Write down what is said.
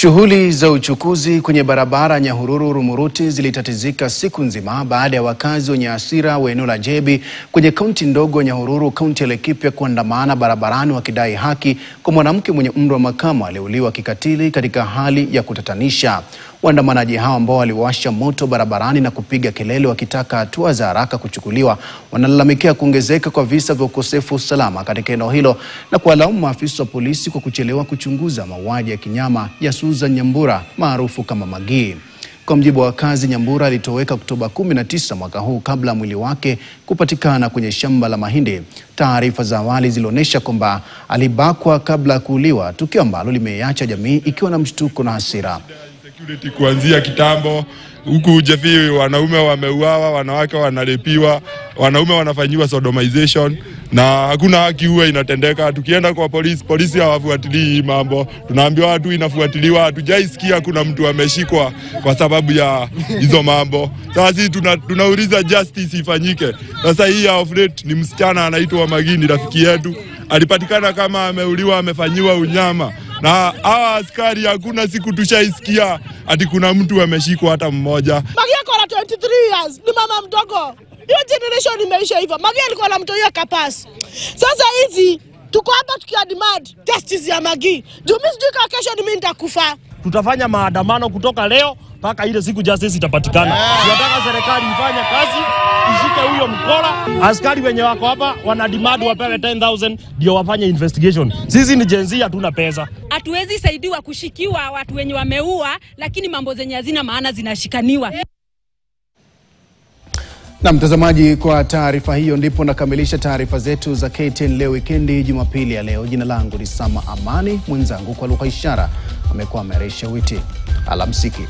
Shughuli za uchukuzi kwenye barabara Nyahururu Rumuruti zilitatizika siku nzima baada ya wakazi wenye hasira wa eneo la Jebi kwenye kaunti ndogo Nyahururu, kaunti ya Laikipia kuandamana barabarani wakidai haki kwa mwanamke mwenye umri wa makamo aliyeuliwa kikatili katika hali ya kutatanisha. Waandamanaji hao ambao waliwasha moto barabarani na kupiga kelele wakitaka hatua za haraka kuchukuliwa, wanalalamikia kuongezeka kwa visa vya ukosefu usalama katika eneo hilo na kuwalaumu maafisa wa polisi kwa kuchelewa kuchunguza mauaji ya kinyama ya Susan Nyambura maarufu kama Maggie. Kwa mjibu wa wakazi, Nyambura alitoweka Oktoba 19 mwaka huu kabla mwili wake kupatikana kwenye shamba la mahindi. Taarifa za awali zilionyesha kwamba alibakwa kabla ya kuuliwa, tukio ambalo limeacha jamii ikiwa na mshtuko na hasira. Kuanzia kitambo huku Jebi wanaume wameuawa, wanawake wanalepiwa, wanaume wanafanyiwa sodomization na hakuna haki huwa inatendeka. Tukienda kwa polisi hawafuatilii mambo. Tunaambiwa watu inafuatiliwa, hatujaisikia kuna mtu ameshikwa kwa sababu ya hizo mambo. Sasa sisi tunauliza justice ifanyike. Sasa hii of late ni msichana anaitwa Maggie, ni rafiki yetu. Alipatikana kama ameuliwa, amefanyiwa unyama. Na hawa askari hakuna siku tushaisikia ati kuna mtu ameshikwa hata mmoja. Maggie ako na 23 years, ni mama mdogo. Hiyo generation imeisha hivyo. Maggie alikuwa na mtoto kapasi. Sasa hizi tuko hapa tukiademand justice ya Maggie. Juu mimi sijui kama kesho mimi nitakufa. Tutafanya maandamano kutoka leo mpaka ile siku justice itapatikana. Tunataka serikali ifanye kazi, ishike huyo mkora. Askari wenye wako hapa wanademand wapewe 10,000 ndio wafanye investigation. Sisi ni Gen Z, hatuna pesa. Hatuwezi saidiwa kushikiwa watu wenye wameua, lakini mambo zenye hazina maana zinashikaniwa. Na mtazamaji, kwa taarifa hiyo ndipo nakamilisha taarifa zetu za KTN leo wikendi Jumapili ya leo. Jina langu ni Sama Amani, mwenzangu kwa lugha ishara amekuwa Meresha Witi. Alamsiki.